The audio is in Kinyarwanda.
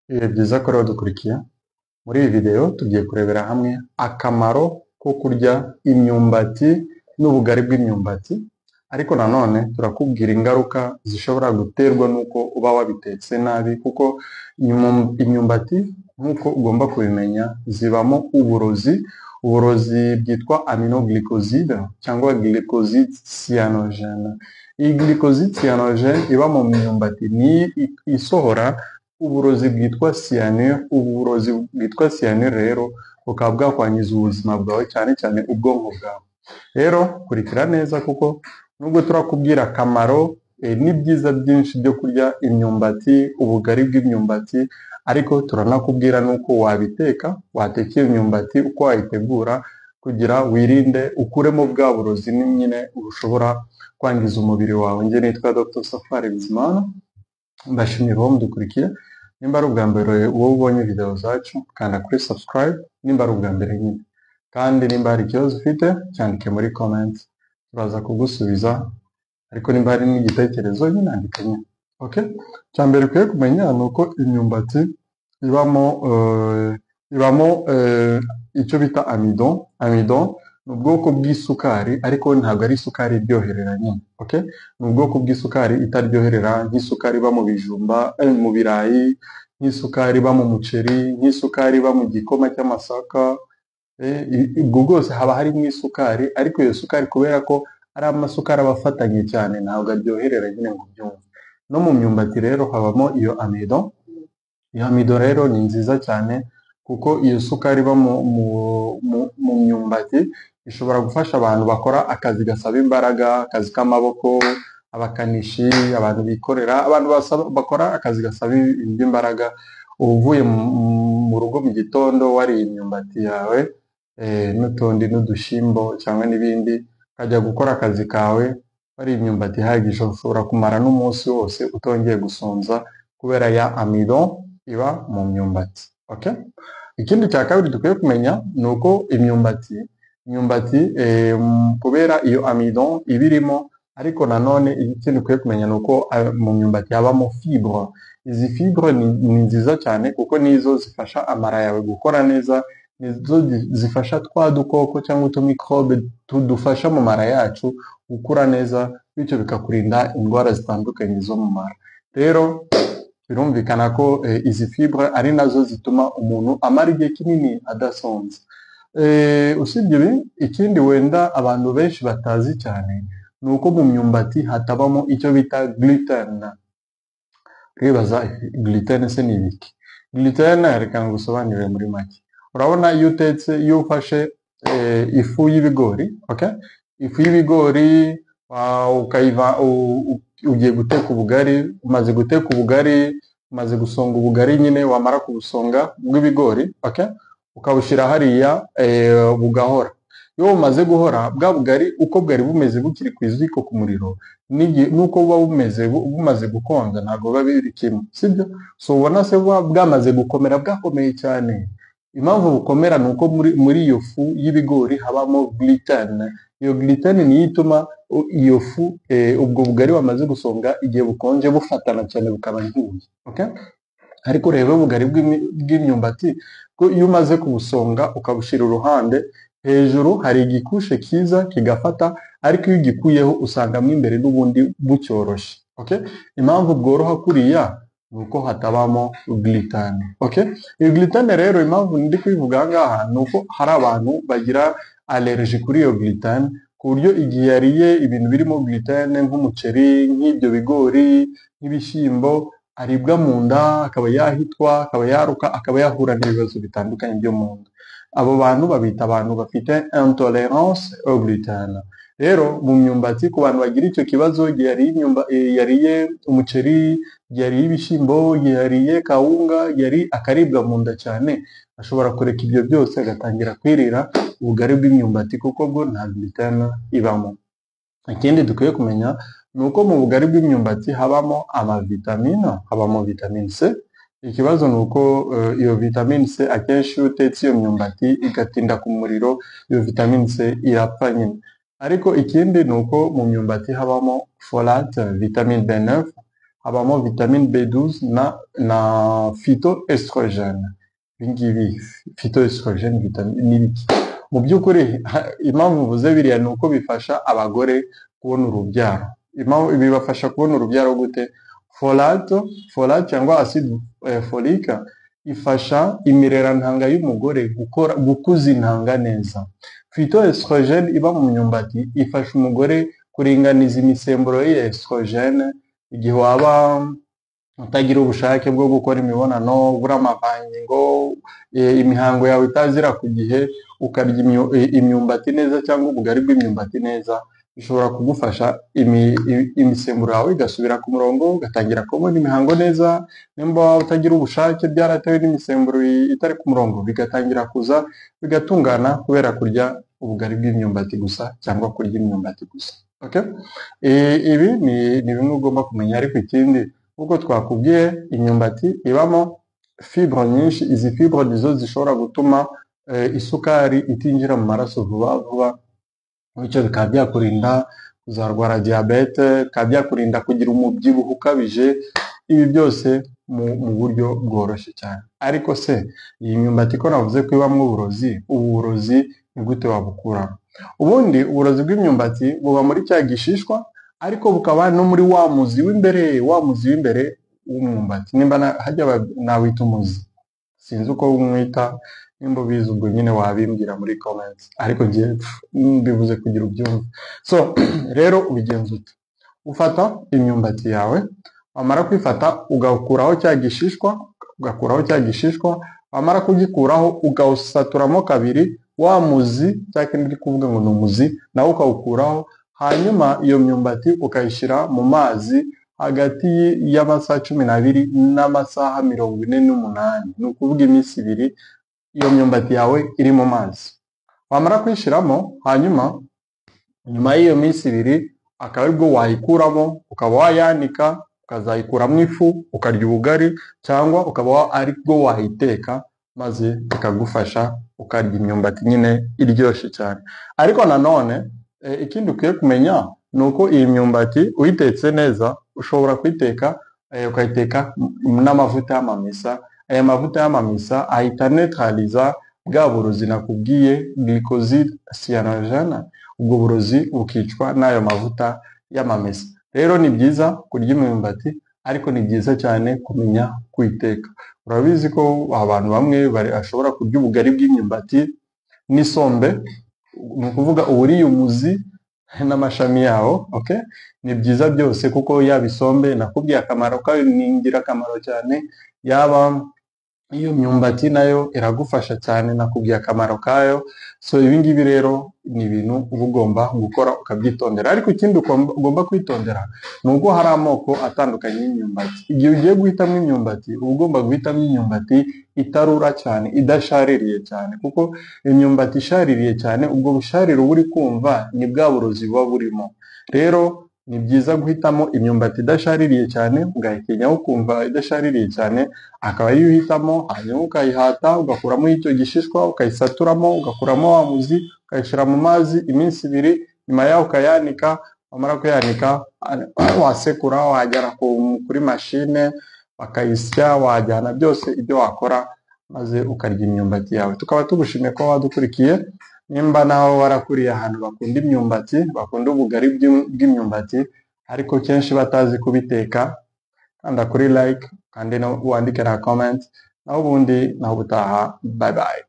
Ibihe byiza ko rero dukurikiye muri iyi video tugiye kurebera hamwe akamaro ko kurya imyumbati n'ubugari bw'imyumbati, ariko nanone turakubwira ingaruka zishobora guterwa n'uko uba wabitetse nabi, kuko imyumbati nk'uko ugomba kubimenya zibamo uburozi bwitwa aminoglycoside cyangwa glycoside cyanogene. Iyi glycoside cyanogene iba mu myumbati ni isohora uburozi bwitwa cyanure. Uburozi bwitwa cyanure rero bukaba bwakwangiza ubuzima bwawe, cyane cyane ubwonko bwawe. Rero kurikira neza, kuko nubwo turakubwira akamaro n'ibyiza byinshi byo kurya imyumbati, ubugari bw'imyumbati, ariko turanakubwira n'uko wabiteka, watekera imyumbati, uko wayitegura kugira wirinde ukuremo bwa burozi nyine bushobora kwangiza umubiri wawe. Njye nitwa Dr. Safari Bizimana, mbashimiye kuba mudukurikiye. Nimba ari ubwa mbere wowe ubonye video zacu, kanda kuri subscribe nimba ari ubwa mbere nyine, kandi nimba hari ikibazo ufite cyandike muri comments, turaza kugusubiza, ariko nimba hari n'igitekerezo nyine andika nyine. Okay? Cyambere ukwiye kumenya ni uko imyumbati ibamo icyo bita amidon. Amidon ni ubwoko bw'isukari, ariko ntabwo ari isukari iryoherera nyine. Okay? Ni ubwoko bw'isukari itaryoherera, nk'isukari iba mu bijumba, mu birayi, nk'isukari iba mu muceri, nk'isukari iba mu gikoma cy'amasaka. Ubwo bwose haba harimo isukari, ariko iyo sukari kubera ko ari amasukari aba afatanye cyane, ntabwo aryoherera nyine ngo ubyumve. No mu myumbati rero habamo iyo amidon. Iyo amidon rero ni nziza cyane, kuko iyo sukari iba mu myumbati ishobora gufasha abantu bakora akazi gasaba imbaraga, akazi k'amaboko, abakanishi, abantu bikorera, abantu bakora akazi gasaba imbaraga. Uvuye mu rugo mu gitondo wariye imyumbati yawe n'utundi n'udushyimbo cyangwa n'ibindi, ukajya gukora akazi kawe wariye imyumbati ihagije, ushobora kumara n'umunsi wose utongeye gusonza kubera ya amidon iba mu myumbati. Okay? Ikindi cya kabiri dukwiye kumenya ni uko imyumbati kubera iyo amidon iba irimo, ariko nanone ikindi dukwiye kumenya ni uko mu myumbati habamo fibre. Izi fibre ni nziza cyane, kuko nizo zifasha amara yawe gukora neza, nizo zifasha twa dukoko cyangwa utumikrobe tudufasha mu mara yacu gukura neza, bityo bikakurinda indwara zitandukanye zo mu mara. Rero birumvikana ko izi fibre ari nazo zituma umuntu amara igihe kinini adasonza. Usibye ibi, ikindi wenda abantu benshi batazi cyane ni uko mu myumbati hatabamo icyo bita gluten. Uribaza gluten se ni ibiki? Gluten reka ngusobanurire muri make. Urabona iyo ufashe ifu y'ibigori, okay? Ifu y'ibigori ugiye guteka ubugari, umaze gusonga ubugari nyine, wamara kubusonga bw'ibigori, okay? Ukabushyira hariya bugahora. Iyo bumaze guhora, bwa bugari uko bwari bumeze bukiri ku iziko ku muriro, nuko buba bumaze gukonja, ntabwo biba biri kimwe, sibyo? So ubona se bwamaze gukomera, bwakomeye cyane. Impamvu bukomera ni uko muri iyo fu y'ibigori habamo gluten. Iyo gluten niyo ituma iyo fu ubwo bugari wamaze gusonga igihe bukonje bufatana cyane bukaba nkuye. Okay? Ariko reba ubugari bw'imyumbati, ko iyo umaze kubusonga ukabushyira uruhande, hejuru hari igikushe kiza kigafata, ariko iyo ugikuyeho usangamo imbere n'ubundi bucyoroshye. Okay? Impamvu bworoha kuriya ni uko hatabamo gluten. Okay? Iyo gluten rero impamvu ndi kubivuga ngaha ni uko hari abantu bagira allergie kuri iyo gluten, ku buryo igihe yariye ibintu birimo gluten nk'umuceri, nk'ibyo bigori, nk'ibishyimbo, aribwa mu nda, akaba yahitwa, akaba yaruka, akaba yahura n'ibibazo bitandukanye byo mu nda. Abo bantu babita abantu bafite intolerance au gluten. Rero mu myumbati, ku bantu bagira icyo kibazo, yariye umuceri, yariye ibishyimbo, yariye kawunga, akaribwa mu nda cyane, ashobora kureka ibyo byose agatangira kwirira ubugari bw'imyumbati, kuko bwo nta gluten ibamo. Ikindi dukwiye kumenya ni uko mu bugari bw'imyumbati habamo amavitamine, habamo vitamine C. Ikibazo ni uko iyo vitamine C akenshi iyo utetse iyo myumbati igatinda ku muriro, iyo vitamine C irapfa nyine. Ariko ikindi ni uko mu myumbati habamo folate, vitamine B9, habamo vitamine B12 na phytoestrogene. Ibingibi phytoestrogene vitamine n'ibiki mu by'ukuri impamvu mvuze biriya ni uko bifasha abagore kubona urubyaro. Bibafasha kubona urubyaro gute? Folate cyangwa acide folique ifasha imirerantanga y'umugore gukuza intanga neza. Phytoestrogene iba mu myumbati ifasha umugore kuringaniza imisemburo y'estrogene igihe waba utagira ubushake bwo gukora imibonano, ubura amavangingo, imihango yawe itazira ku gihe, ukarya imyumbati neza cyangwa ubugari bw'imyumbati neza, bishobora kugufasha imisemburo yawe igasubira ku murongo, ugatangira kubona imihango neza. Nimba utagira ubushake byaratewe n'imisemburo itari ku murongo, bigatangira kuza bigatungana kubera kurya ubugari bw'imyumbati gusa cyangwa kurya imyumbati gusa. Okay? Ibi ni bimwe ugomba kumenya, ariko ikindi uko twakubwiye imyumbati ibamo fibre nyinshi. Izi fibre nizo zishobora gutuma isukari itinjira mu maraso vuba, bityo bikaba byakurinda kuzarwara diabete, bikaba byakurinda kugira umubyibuho ukabije. Ibi byose mu buryo bworoshye cyane. Ariko se iyi myumbati ko navuze ko ibamo uburozi, ubu burozi ni gute wabukuramo? Ubundi uburozi bw'imyumbati buba muri cya gishishwa, ariko bukaba no muri wa muzi w'imbere w'umwumbati. Nimba hajya nawita umuzi, sinzi uko umwita, nimba ubizi ubwo nyine wabimbwira muri comments, ariko ngiye mbivuze kugira ubyumve. So rero ubigenza ute? Ufata imyumbati yawe, wamara kwifata ugakuraho cya gishishwa, wamara kugikuraho ugawusaturamo kabiri, wa muzi cya kindi ndi kuvuga ngo ni umuzi nawe ukawukuraho. Hanyuma iyo myumbati ukayishyira mu mazi hagati y'amasaha 12 n'amasaha 48, ni ukuvuga iminsi 2 iyo myumbati yawe iri mu mazi. Wamara kuyishyiramo, hanyuma nyuma y'iyo minsi 2 akaba aribwo wayikuramo, ukaba wayanika, ukazayikuramo ifu ukarya ubugari, cyangwa ukaba aribwo wayiteka maze ikagufasha ukarya imyumbati nyine iryoshye cyane. Ariko nanone ikindi ukwiye kumenya ni uko iyi myumbati uyitetse neza ushobora kuyiteka ukayiteka n'amavuta y'amamesa. Aya mavuta y'amamesa ahita neutraliza bwa burozi nakubwiye, glycoside cyanogène. Ubwo burozi bukicwa n'ayo mavuta y'amamesa. Rero ni byiza kurya imyumbati, ariko ni byiza cyane kumenya kuyiteka. Urabizi ko abantu bamwe bashobora kurya ubugari bw'imyumbati n'isombe, ni ukuvuga uburiye umuzi n'amashami yawo. Okay? Ni byiza byose kuko yaba isombe nakubwiye akamaro kayo ni ingirakamaro cyane, yaba iyo myumbati nayo iragufasha cyane, nakubwiye akamaro kayo. So ibingibi rero ni ibintu uba ugomba gukora ukabyitondera. Ariko ikindi ugomba kwitondera ni uko hari amoko atandukanye y'imyumbati. Igihe ugiye guhitamo imyumbati uba ugomba guhitamo imyumbati itarura cyane, idashaririye cyane, kuko imyumbati ishaririye cyane, ubwo busharire uba uri kumva ni bwa burozi buba burimo. Rero ni byiza guhitamo imyumbati idashaririye cyane, ugahekenyaho ukumva idashaririye cyane, akaba ariyo uhitamo. Hanyuma ukayihata, ugakuramo icyo gishishwa, ukayisaturamo, ugakuramo wa muzi, ukayishyira mu mazi iminsi 2, nyuma yaho ukayanika. Wamara kuyanika wasekura, wajyana kuri mashine bakayisya, wajyana byose ibyo wakora, maze ukarya imyumbati yawe. Tukaba tugushimiye ko wadukurikiye. Nimba nawe warakuriye ahantu bakunda imyumbati, bakunda ubugari bw'imyumbati, ariko kenshi batazi kubiteka, kanda kuri like kandi wandike na comment. Naho ubundi naho ubutaha, bye bye.